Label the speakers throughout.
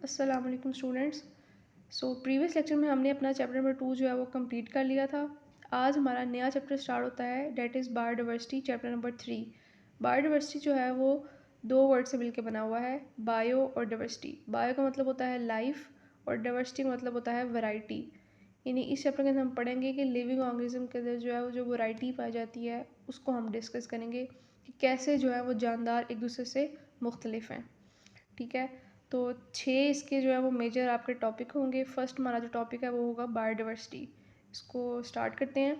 Speaker 1: अस्सलाम वालेकुम students. Previous lecture में हमने अपना चैप्टर नंबर 2 जो है वो कंप्लीट कर लिया था। आज हमारा नया चैप्टर स्टार्ट होता है, that is biodiversity, chapter number 3। Biodiversity जो है वो दो वर्ड से मिलकर बना हुआ है, बायो और डाइवर्सिटी। बायो का मतलब होता है लाइफ और डाइवर्सिटी का मतलब होता है वैरायटी। यानी इस चैप्टर के अंदर हम पढ़ेंगे कि लिविंग ऑर्गेनिज्म के अंदर जो है वो जो वैरायटी पाई जाती है उसको हम डिस्कस करेंगे कि कैसे जो है वो जानदार एक दूसरे से मुख्तलिफ हैं। ठीक है, तो 6 इसके जो है वो मेजर आपके टॉपिक होंगे। फर्स्ट हमारा जो टॉपिक है वो होगा बायोडाइवर्सिटी। इसको स्टार्ट करते हैं।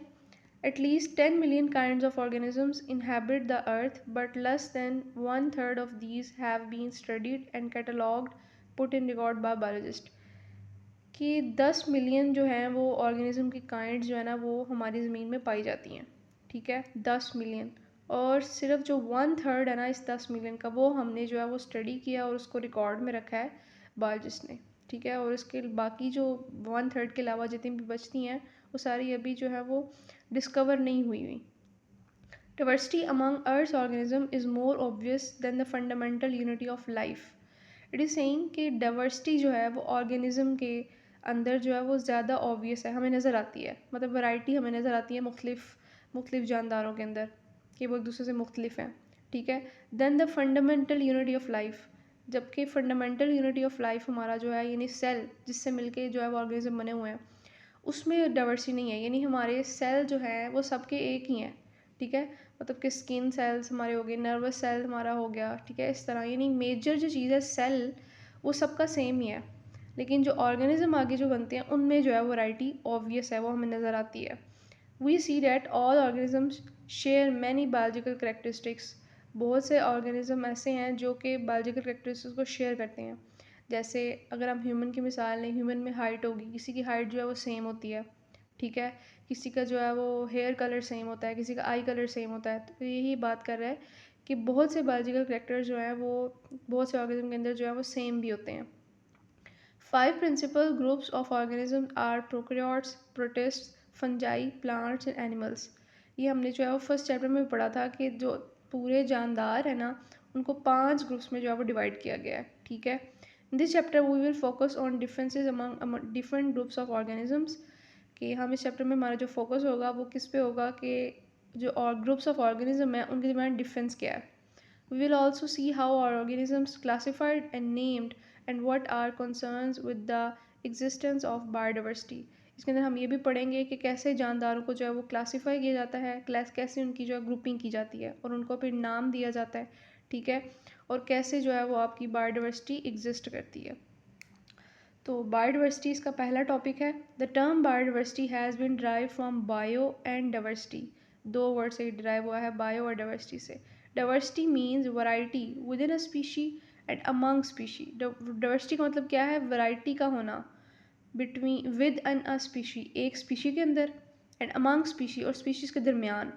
Speaker 1: At least 10 million kinds of organisms inhabit the earth, but less than one third of these have been studied and catalogued, put in record by biologists। कि 10 मिलियन जो हैं वो ऑर्गेनिज्म की काइंड जो है ना वो हमारी ज़मीन में पाई जाती हैं। ठीक है, 10 मिलियन, और सिर्फ जो 1/3 है ना इस 10 मिलियन का, वो हमने जो है वो स्टडी किया और उसको रिकॉर्ड में रखा है बायोलॉजिस्ट ने। ठीक है, और इसके बाकी जो 1/3 के अलावा जितनी भी बचती हैं वो सारी अभी जो है वो डिस्कवर नहीं हुई हुई। Diversity among Earth's organisms is more obvious than the fundamental unity of life। It is saying कि डाइवर्सिटी जो है वो ऑर्गेनिज्म के अंदर जो है वो ज़्यादा ऑब्वियस है, हमें नज़र आती है। मतलब वैरायटी हमें नज़र आती है मुख्तलिफ जानदारों के अंदर कि वो एक दूसरे से मुख्तलिफ हैं। ठीक है, then the fundamental unity of life. जबकि फंडामेंटल यूनिटी ऑफ लाइफ हमारा जो है यानी सेल जिससे मिलके जो है वो ऑर्गेनिज्म बने हुए हैं, उसमें डाइवर्सिटी नहीं है। यानी हमारे सेल जो है वो सबके एक ही हैं। ठीक है, मतलब कि स्किन सेल्स हमारे हो गए, नर्वस सेल हमारा हो गया। ठीक है, इस तरह यानी मेजर जो चीज़ है सेल वो सबका सेम ही है। लेकिन जो ऑर्गेनिज्म आगे जो बनते हैं उनमें जो है वैरायटी ऑब्वियस है, वो हमें नज़र आती है। We see that all organisms share many biological characteristics. बहुत से ऑर्गेनिज्म ऐसे हैं जो कि बायोलॉजिकल करेक्टरिस्टिक्स को शेयर करते हैं। जैसे अगर हम ह्यूमन की मिसाल लें, ह्यूमन में हाइट होगी, किसी की हाइट जो है वो सेम होती है। ठीक है, किसी का जो है वो हेयर कलर सेम होता है, किसी का आई कलर सेम होता है। तो यही बात कर रहा है कि बहुत से बायोलॉजिकल करेक्टर जो हैं वो बहुत से ऑर्गेनिज्म के अंदर जो है वो सेम भी होते हैं। 5 principal groups of organisms are prokaryotes, protists, fungi, plants and animals। ये हमने जो है वो फर्स्ट चैप्टर में भी पढ़ा था कि जो पूरे जानदार है ना उनको 5 ग्रुप्स में जो है वो डिवाइड किया गया है। ठीक है, in this chapter we will focus on differences among different groups of organisms. कि हम इस चैप्टर में हमारा जो फोकस होगा वो किस पे होगा कि जो और ग्रुप्स ऑफ ऑर्गेनिज्म है उनके दरमियान डिफरेंस क्या है। We will also see how our organisms classified and named and what are concerns with the existence of biodiversity। इसके अंदर हम ये भी पढ़ेंगे कि कैसे जानदारों को जो है वो क्लासीफाई किया जाता है, कैसे उनकी जो है ग्रुपिंग की जाती है और उनको फिर नाम दिया जाता है। ठीक है, और कैसे जो है वो आपकी बायोडाइवर्सिटी एग्जिस्ट करती है। तो बायोडाइवर्सिटी इसका पहला टॉपिक है। The term biodiversity has been derive from bio and diversity. दो वर्ड से ड्राइव हुआ है, बायो और डाइवर्सिटी से। Diversity means variety within a species and among species. Diversity का मतलब क्या है? वैरायटी का होना between within a species, एक स्पीशी के अंदर, एंड अमंग स्पीशी, और स्पीशीज़ के दरमियान।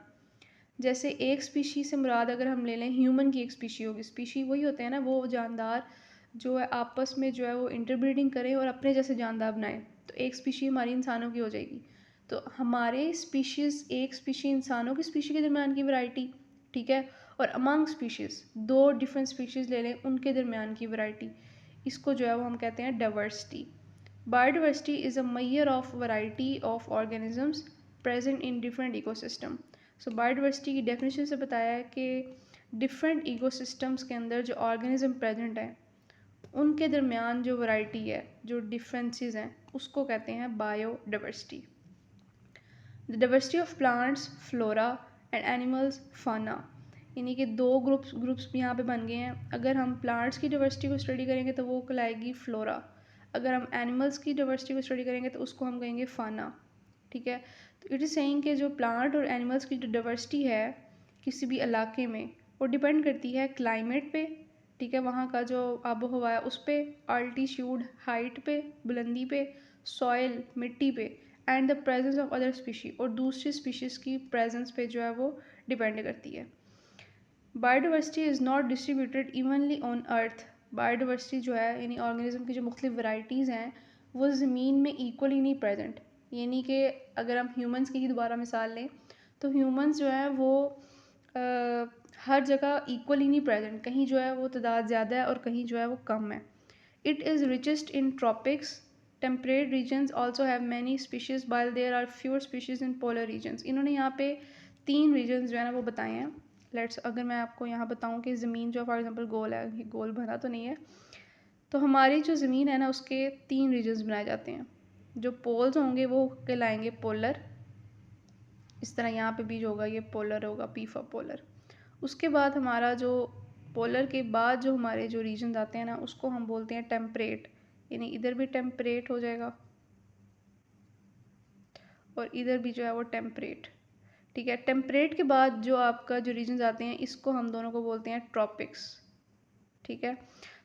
Speaker 1: जैसे एक स्पीशी से मुराद अगर हम ले लें ह्यूमन की एक स्पीशी होगी। स्पीशी वही होते हैं ना वो जानदार जो है आपस में जो है वो इंटरब्रीडिंग करें और अपने जैसे जानदार बनाएं। तो एक स्पीशी हमारी इंसानों की हो जाएगी। तो हमारे स्पीशीज़, एक स्पीशी इंसानों की स्पीशी के दरमियान की वैरायटी। ठीक है, और अमंग स्पीशीज़ दो डिफरेंट स्पीशीज़ ले लें उनके दरमियान की वैरायटी, इसको जो है वो हम कहते हैं diversity. Biodiversity is a measure of variety of organisms present in different ecosystem. So biodiversity की डेफिनेशन से बताया है कि डिफरेंट इकोसिस्टम्स के अंदर जो ऑर्गेनिज्म प्रेजेंट हैं उनके दरमियान जो वैरायटी है, जो डिफरेंसेस हैं, उसको कहते हैं biodiversity. The diversity of plants flora and animals फाना। यानी कि दो ग्रुप्स यहाँ पे बन गए हैं। अगर हम प्लांट्स की डाइवर्सिटी को स्टडी करेंगे तो वो कहलाएगी फ्लोरा। अगर हम एनिमल्स की डाइवर्सिटी को स्टडी करेंगे तो उसको हम कहेंगे फाना। ठीक है, तो इट इज़ सेइंग कि जो प्लांट और एनिमल्स की जो डाइवर्सिटी है किसी भी इलाके में वो डिपेंड करती है क्लाइमेट पे। ठीक है, वहाँ का जो आबो हवा है उस पर, अल्टीट्यूड हाइट पे, बुलंदी पे, सॉइल मिट्टी पे, and the presence of other species, और दूसरी स्पीशीज़ की प्रेजेंस पे जो है वो डिपेंड करती है। Biodiversity is not distributed evenly on earth. Biodiversity जो है यानी ऑर्गेनिज्म की जो मुख्तलिफ वैरायटीज़ हैं वो ज़मीन में इक्वली नहीं प्रेजेंट। यानी कि अगर हम ह्यूमंस की ही दोबारा मिसाल लें तो ह्यूमंस जो है वो हर जगह इक्वली नहीं प्रेजेंट। कहीं जो है वो तादाद ज़्यादा है और कहीं जो है वो कम है। It is richest in tropics. Temperate regions also have many species while there are fewer species in polar regions. इन्होंने यहाँ पे 3 रीजन्स जो है ना वो बताए हैं. लेट्स अगर मैं आपको यहाँ बताऊँ कि ज़मीन जो फॉर एग्जांपल गोल है, ये गोल भरा तो नहीं है, तो हमारी जो ज़मीन है ना उसके 3 रीजन्स बनाए जाते हैं. जो पोल्स होंगे वो कहलाएंगे पोलर. इस तरह यहाँ पे भी होगा, ये पोलर होगा, पी फॉर पोलर. उसके बाद हमारा जो पोलर के बाद जो हमारे जो रीजन आते हैं ना उसको हम बोलते हैं टेम्परेट. यानी इधर भी टेम्परेट हो जाएगा और इधर भी जो है वो टेम्परेट. ठीक है. टेम्परेट के बाद जो आपका जो रीजन आते हैं इसको हम दोनों को बोलते हैं ट्रॉपिक्स. ठीक है.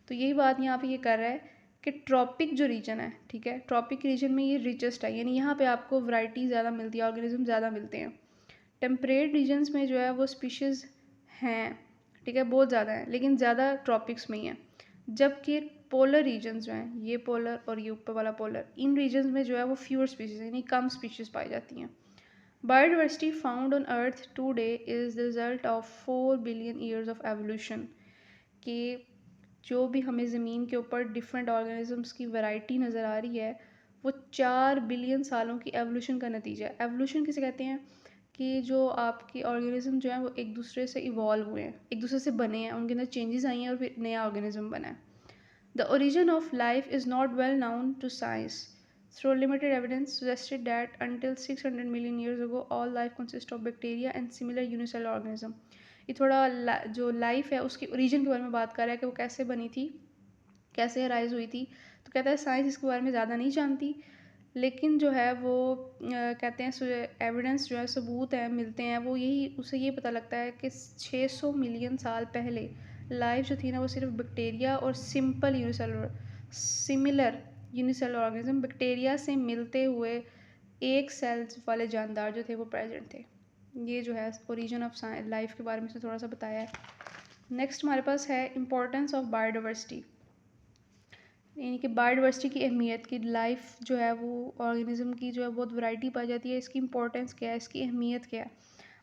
Speaker 1: तो यही बात यहाँ पे ये कर रहा है कि ट्रॉपिक जो रीजन है, ठीक है, ट्रॉपिक रीजन में ये रिचेस्ट है, यानी यहाँ पे आपको वैरायटी ज़्यादा मिलती है, ऑर्गेनिज्म ज़्यादा मिलते हैं. टेम्परेट रीजन्स में जो है वो स्पीशीज़ हैं, ठीक है, बहुत ज़्यादा है, लेकिन ज़्यादा ट्रॉपिक्स में ही है. जबकि पोलर रीजन्स जो हैं, ये पोलर और ये ऊपर वाला पोलर, इन रीजन्स में जो है वो फ्यूअर स्पीशीज़ यानी कम स्पीशीज़ पाई जाती हैं. Biodiversity found on earth today is the result of 4 billion years of evolution. कि जो भी हमें ज़मीन के ऊपर डिफरेंट ऑर्गेनिजम्स की वैरायटी नज़र आ रही है वो 4 बिलियन सालों की एवोल्यूशन का नतीजा है. एवोल्यूशन किसे कहते हैं? कि जो आपकी ऑर्गेनिज्म जो है वो एक दूसरे से इवॉल्व हुए हैं, एक दूसरे से बने हैं, उनके अंदर चेंजेस आई हैं और फिर नया ऑर्गेनिज्म बना है. The origin of life is not well known to science. Through limited evidence suggested that until 600 million years ago, all life consists of bacteria and similar unicellular organism. ये थोड़ा जो लाइफ है उसकी ओरिजिन के बारे में बात कर रहा है कि वो कैसे बनी थी, कैसे अराइज हुई थी. तो कहता है साइंस इसके बारे में ज़्यादा नहीं जानती, लेकिन जो है वो कहते हैं एविडेंस जो है, सबूत है, मिलते हैं, वो यही उसे ये पता लगता है कि 600 मिलियन साल पहले लाइफ जो थी ना वो सिर्फ बैक्टीरिया और सिमिलर यूनिसेलुलर ऑर्गेनिज्म, बैक्टीरिया से मिलते हुए एक सेल्स वाले जानदार जो थे वो प्रेजेंट थे. ये जो है ओरिजिन ऑफ लाइफ के बारे में से थोड़ा सा बताया है. नेक्स्ट हमारे पास है इम्पोर्टेंस ऑफ बायोडाइवर्सिटी. यानी कि बायोडाइवर्सिटी की अहमियत, की लाइफ जो है वो ऑर्गेनिज्म की जो है बहुत वैरायटी पाई जाती है, इसकी इंपॉर्टेंस क्या है, इसकी अहमियत क्या है.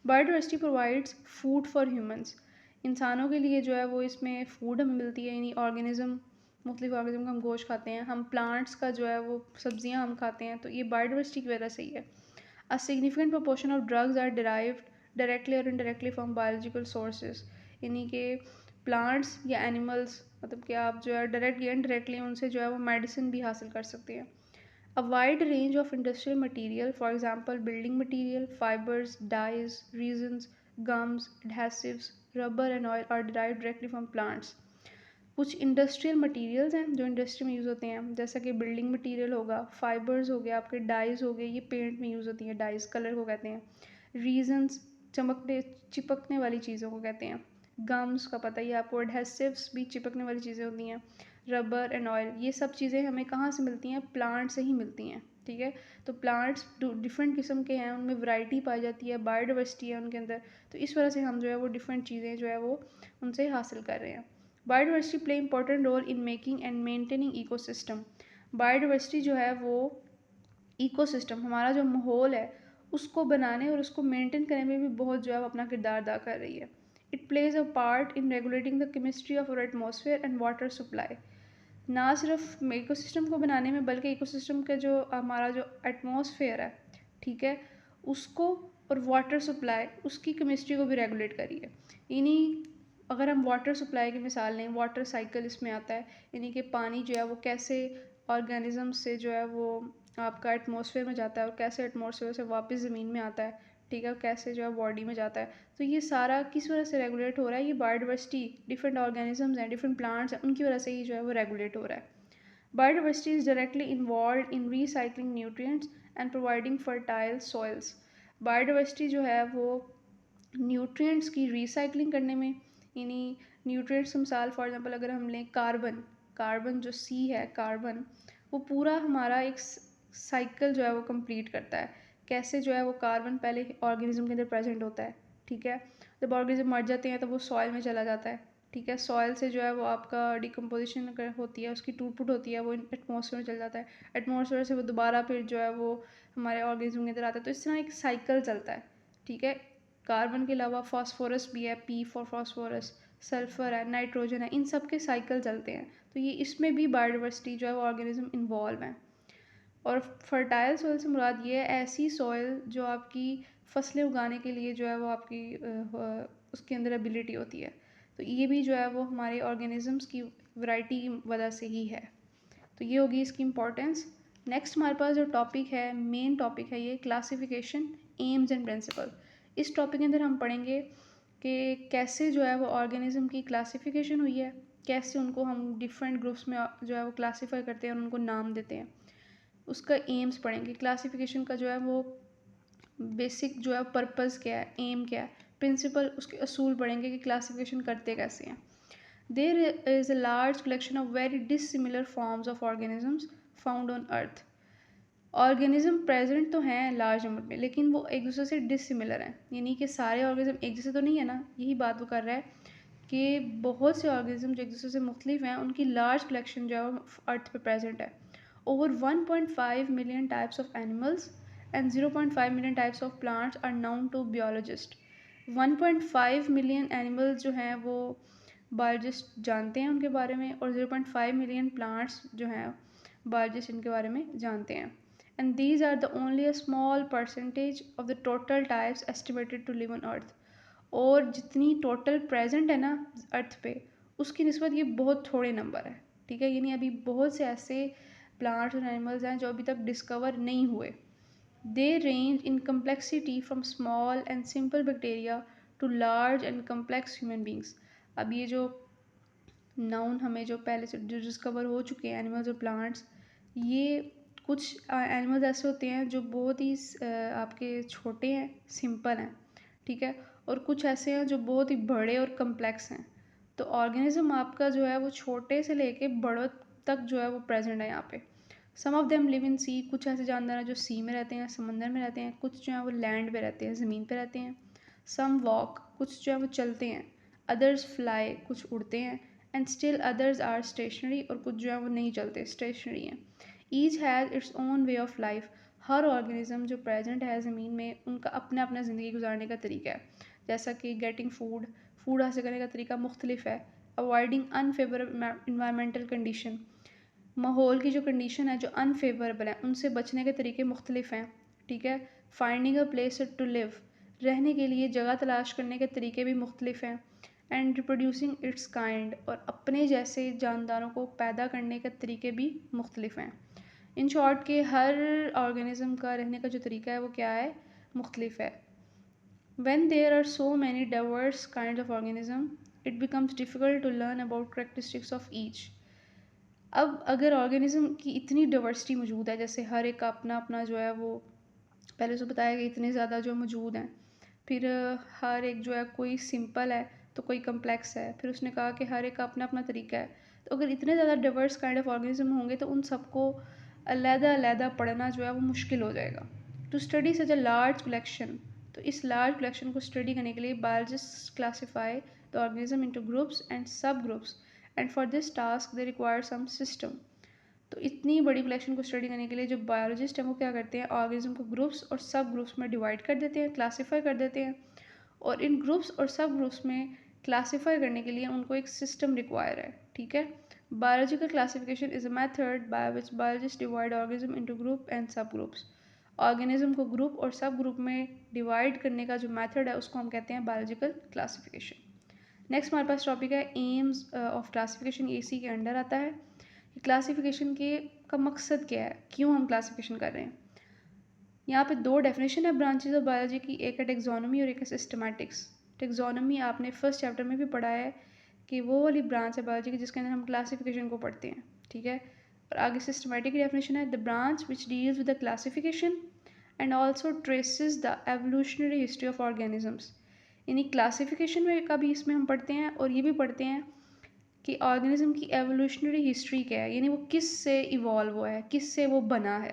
Speaker 1: Biodiversity provides food for humans. इंसानों के लिए जो है वो इसमें फूड हमें मिलती है, यानी ऑर्गेनिज्म, मुख्तलिफ ऑर्गेनिज्म का हम गोश्त खाते हैं, हम प्लांट्स का जो है वो सब्जियां हम खाते हैं, तो ये बायोडाइवर्सिटी की वजह से ही है. A significant proportion of drugs are derived directly और इनडायरेक्टली फ्रॉम बायोलॉजिकल सोर्सेज. यानी कि प्लांट्स या एनिमल्स, मतलब कि आप जो है डायरेक्ट या इनडायरेक्टली उनसे जो है वो मेडिसिन भी हासिल कर सकते हैं. A wide range of industrial material, for example building material, fibres, dyes, resins, gums, adhesives, rubber and oil are derived directly from plants. कुछ इंडस्ट्रियल मटीरियल्स हैं जो इंडस्ट्री में यूज़ होते हैं, जैसा कि बिल्डिंग मटीरियल होगा, फाइबर्स हो गए, आपके डाइज हो गए, ये पेंट में यूज़ होती हैं, डाइज कलर को कहते हैं. रीजन्स, चमकने चिपकने वाली चीज़ों को कहते हैं. गम्स का पता ही है आपको, एडहेसिव्स भी चिपकने वाली चीज़ें होती हैं. रबर एंड ऑयल, ये सब चीज़ें हमें कहाँ से मिलती हैं? प्लांट से ही मिलती हैं. ठीक है. तो प्लांट्स डिफरेंट किस्म के हैं, उनमें वैरायटी पाई जाती है, बायोडाइवर्सिटी है उनके अंदर, तो इस वजह से हम जो है वो डिफरेंट चीज़ें जो है वो उनसे हासिल कर रहे हैं. Biodiversity play important role in making and maintaining ecosystem. Biodiversity जो है वो इकोसिस्टम, हमारा जो माहौल है उसको बनाने और उसको मेंटेन करने में भी बहुत जो है अपना किरदार अदा कर रही है. It plays a part in regulating the chemistry of our atmosphere and water supply. ना सिर्फ इकोसिस्टम को बनाने में, बल्कि इकोसिस्टम का जो हमारा जो एटमॉस्फेयर है, ठीक है, उसको और वाटर सप्लाई, उसकी केमिस्ट्री को भी रेगुलेट करी है. यानी अगर हम वाटर सप्लाई की मिसाल लें, वाटर साइकिल इसमें आता है, यानी कि पानी जो है वो कैसे ऑर्गेनिज्म से जो है वो आपका एटमॉस्फेयर में जाता है और कैसे एटमॉस्फेयर से वापस ज़मीन में आता है, ठीक है, कैसे जो है बॉडी में जाता है. तो ये सारा किस वजह से रेगुलेट हो रहा है? ये बायोडाइवर्सिटी, डिफरेंट ऑर्गेनिजम्स हैं, डिफरेंट प्लांट्स हैं, उनकी वजह से ही जो है वो रेगुलेट हो रहा है. Biodiversity is directly involve in recycling nutrients and providing fertile soils. Biodiversity जो है वो न्यूट्रिएंट्स की रिसाइकलिंग करने में, यानी न्यूट्रिएंट्स मिसाल फॉर एग्जांपल अगर हम लें कार्बन, कार्बन जो सी है, कार्बन वो पूरा हमारा एक साइकिल जो है वो कंप्लीट करता है. कैसे जो है वो कार्बन पहले ऑर्गेनिज्म के अंदर प्रेजेंट होता है, ठीक है, जब ऑर्गेनिज्म मर जाते हैं तो वो सॉइल में चला जाता है, ठीक है, सॉइल से जो है वो आपका डिकम्पोजिशन होती है, उसकी टूट फूट होती है, वो एटमॉस्फेयर में चल जाता है, एटमॉस्फेयर से वो दोबारा फिर जो है वो हमारे ऑर्गेनिज्म के अंदर आता है. तो इस तरह एक साइकिल चलता है. ठीक है. कार्बन के अलावा फास्फोरस भी है, पी फॉर फास्फोरस, सल्फर है, नाइट्रोजन है, इन सब के साइकिल चलते हैं. तो ये इसमें भी बायोडाइवर्सिटी जो है वो ऑर्गेनिज्म इन्वॉल्व हैं। और फर्टाइल सॉइल से मुराद ये है ऐसी सॉइल जो आपकी फसलें उगाने के लिए जो है वो आपकी उसके अंदर एबिलिटी होती है। तो ये भी जो है वो हमारे ऑर्गेनिजम्स की वैरायटी की वजह से ही है। तो ये होगी इसकी इम्पोर्टेंस। नेक्स्ट हमारे पास जो टॉपिक है, मेन टॉपिक है ये क्लासिफिकेशन, एम्स एंड प्रिंसिपल। इस टॉपिक के अंदर हम पढ़ेंगे कि कैसे जो है वो ऑर्गेनिज्म की क्लासिफिकेशन हुई है, कैसे उनको हम डिफरेंट ग्रुप्स में जो है वो क्लासीफाई करते हैं और उनको नाम देते हैं। उसका एम्स पढ़ेंगे, क्लासिफिकेशन का जो है वो बेसिक जो है पर्पस क्या है, एम क्या है, प्रिंसिपल उसके असूल पढ़ेंगे कि क्लासिफिकेशन करते कैसे हैं। There is a large collection of very dissimilar forms of organisms found on earth. Organism present तो हैं लार्ज नंबर में, लेकिन वो एक दूसरे से डिसिमिलर हैं, यानी कि सारे ऑर्गेनिज्म एक जैसे तो नहीं है ना। यही बात वो कर रहा है कि बहुत से ऑर्गेनिज्म जो एक दूसरे से मुख्तलिफ हैं, उनकी लार्ज कलेक्शन जो है वो अर्थ पे प्रेजेंट है। Over 1.5 million types of animals and 0.5 million types of plants are known to biologists. 1.5 million animals जो हैं वो बायोलॉजिस्ट जानते हैं उनके बारे में, और 0.5 million plants जो हैं बायोलॉजिस्ट इनके बारे में जानते हैं। And these are the only a small percentage of the total types estimated to live on earth. और जितनी टोटल प्रेजेंट है ना अर्थ पे, उसकी निस्बत ये बहुत थोड़े नंबर है। ठीक है, यानी अभी बहुत से ऐसे प्लांट्स और एनिमल्स हैं जो अभी तक डिस्कवर नहीं हुए। They range in complexity from small and simple bacteria to large and complex human beings. अब ये जो नाउन हमें जो पहले से जो डिस्कवर हो चुके हैं एनिमल्स और प्लांट्स, ये कुछ एनिमल्स ऐसे होते हैं जो बहुत ही आपके छोटे हैं, सिंपल हैं, ठीक है, और कुछ ऐसे हैं जो बहुत ही बड़े और कम्प्लेक्स हैं। तो ऑर्गेनिज्म आपका जो है वो छोटे से लेके बड़ों तक जो है वो प्रेजेंट है यहाँ पे। सम ऑफ देम लिव इन सी, कुछ ऐसे जानदार हैं जो सी में रहते हैं, समंदर में रहते हैं। कुछ जो है वो लैंड पे रहते हैं, ज़मीन पे रहते हैं। सम वॉक, कुछ जो है वो चलते हैं। अदर्स फ्लाई, कुछ उड़ते हैं। And still others are stationary, और कुछ जो है वो नहीं चलते, स्टेशनरी हैं। Each has its own way of life. हर ऑर्गेनिज्म जो प्रेजेंट है ज़मीन में, उनका अपना अपना ज़िंदगी गुजारने का तरीका है। जैसा कि गेटिंग फूड, फूड हासिल करने का तरीका मुख्तलिफ है। अवॉइडिंग अनफेवरेबल इन्वायरमेंटल कंडीशन, माहौल की जो कंडीशन है जो अनफेवरेबल है, उनसे बचने के तरीके मुख्तलिफ हैं। ठीक है, finding a place to live, रहने के लिए जगह तलाश करने के तरीके भी मुख्तलिफ हैं। एंड रिप्रोड्यूसिंग इट्स काइंड, और अपने जैसे जानदारों को पैदा करने के तरीके भी मुख्तलिफ हैं। इन शॉर्ट के हर ऑर्गेनिज्म का रहने का जो तरीका है वो क्या है, मुख्तलिफ है। When there are so many diverse kinds of organism, it becomes difficult to learn about characteristics of each. अब अगर ऑर्गेनिज्म की इतनी डाइवर्सिटी मौजूद है, जैसे हर एक का अपना अपना जो है वो पहले से बताया कि इतने ज़्यादा जो मौजूद हैं, फिर हर एक जो है कोई सिंपल है तो कोई कम्प्लेक्स है, फिर उसने कहा कि हर एक का अपना अपना तरीका है। तो अगर इतने ज़्यादा डाइवर्स काइंड ऑफ ऑर्गेनिज्म होंगे तो उन सबको अलग-अलग पढ़ना जो है वो मुश्किल हो जाएगा। To study such a large collection, तो इस लार्ज कलेक्शन को स्टडी करने के लिए biologist classify the organism into groups and sub groups, and for this task they require some system. तो इतनी बड़ी कलेक्शन को स्टडी करने के लिए जो बायोलॉजिस्ट हैं वो क्या करते हैं, ऑर्गेनिज्म को ग्रुप्स और सब ग्रुप्स में डिवाइड कर देते हैं, क्लासीफाई कर देते हैं। और इन ग्रुप्स और सब ग्रुप्स में क्लासीफाई करने के लिए उनको एक सिस्टम रिक्वायर है। ठीक है, biological classification is a method by which biologist divide organism into group and sub groups. Organism को ग्रुप और सब ग्रुप में डिवाइड करने का जो मेथड है उसको हम कहते हैं बायोलॉजिकल क्लासिफिकेशन। नेक्स्ट हमारे पास टॉपिक है एम्स ऑफ क्लासिफिकेशन, इसी के अंडर आता है। क्लासिफिकेशन के का मकसद क्या है, क्यों हम क्लासिफिकेशन कर रहे हैं। यहाँ पे दो डेफिनेशन है ब्रांचेज ऑफ बायोलॉजी की, एक है टेक्सोनोमी और एक है सिस्टमैटिक्स। टेक्सोनोमी आपने फर्स्ट चैप्टर में भी पढ़ा है कि वो वाली ब्रांच है बायोलॉजी की जिसके अंदर हम क्लासिफिकेशन को पढ़ते हैं। ठीक है, और आगे सिस्टमैटिक की डेफिनेशन है the branch which deals with the classification and also traces the evolutionary history of organisms. यानी क्लासिफिकेशन में का भी इसमें हम पढ़ते हैं और ये भी पढ़ते हैं कि ऑर्गेनिज्म की एवोल्यूशनरी हिस्ट्री क्या है, यानी वो किस से इवॉल्व हुआ है, किस से वो बना है।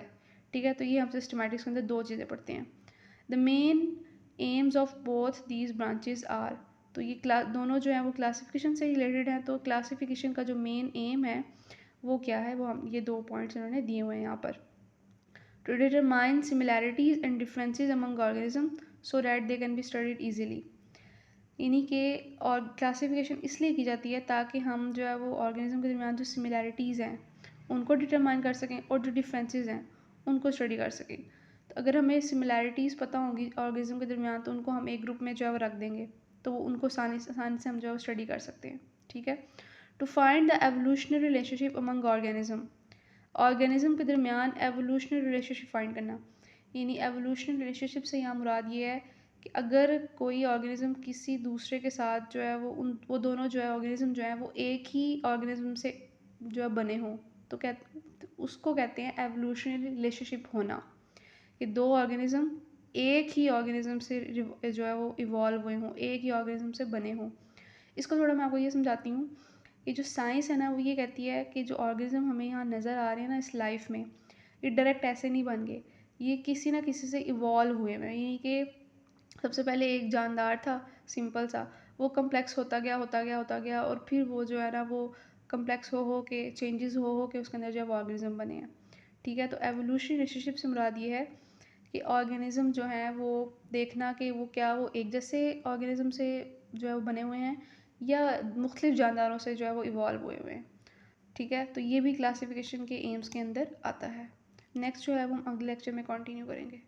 Speaker 1: ठीक है, तो ये हम सिस्टमैटिक्स के अंदर दो चीज़ें पढ़ते हैं। The main aims of both these branches are, तो ये दोनों जो है वो क्लासिफिकेशन से रिलेटेड हैं। तो क्लासिफिकेशन का जो मेन एम है वो क्या है, वो हम ये दो पॉइंट्स इन्होंने दिए हुए हैं यहाँ पर। To determine similarities and differences among organism so that they can be studied easily. इन्हीं के और क्लासिफिकेशन इसलिए की जाती है ताकि हम जो है वो ऑर्गेनिज्म के दरमियान जो सिमिलैरिटीज़ हैं उनको डिटरमाइन कर सकें और जो डिफरेंसेस हैं उनको स्टडी कर सकें। तो अगर हमें सिमिलैरिटीज़ पता होंगी ऑर्गेनिज्म के दरमियान तो उनको हम एक ग्रुप में जो है वो रख देंगे, तो उनको आसानी से हम जो है स्टडी कर सकते हैं। ठीक है। To find the evolutionary relationship among organism के दरमियान एवोल्यूशनरी रिलेशनशिप फाइंड करना, यानी एवोल्यूशनरी रिलेशनशिप से यहाँ मुराद ये है कि अगर कोई ऑर्गेनिज्म किसी दूसरे के साथ जो है वो दोनों जो है ऑर्गेनिज्म जो है वो एक ही ऑर्गेनिज्म से जो है बने हों, तो उसको कहते हैं एवोल्यूशनरी रिलेशनशिप होना, कि दो ऑर्गेनिज्म एक ही ऑर्गेनिज्म से जो है वो इवॉल्व हुए हों, एक ही ऑर्गेनिज्म से बने हों। इसको थोड़ा मैं आपको ये समझाती हूँ। ये जो साइंस है ना वो ये कहती है कि जो ऑर्गेनिज्म हमें यहाँ नज़र आ रहे हैं ना इस लाइफ में, ये डायरेक्ट ऐसे नहीं बन गए, ये किसी ना किसी से इवॉल्व हुए हैं। यानी कि सबसे पहले एक जानदार था सिंपल सा, वो कम्प्लेक्स होता गया और फिर वो जो है ना वो कम्प्लेक्स हो के चेंजेस हो के उसके अंदर जो ऑर्गेनिज्म बने हैं। ठीक है। तो एवोल्यूशनरी रिलेशनशिप से मुराद ये है कि ऑर्गेनिज्म जो है वो देखना कि वो क्या वो एक जैसे ऑर्गेनिज्म से जो है वो बने हुए हैं या मुख्तलिफ जानदारों से जो है वो इवॉल्व हुए हुए हैं। ठीक है। तो ये भी क्लासिफिकेशन के एम्स के अंदर आता है। नेक्स्ट जो है वो हम अगले लेक्चर में कंटिन्यू करेंगे।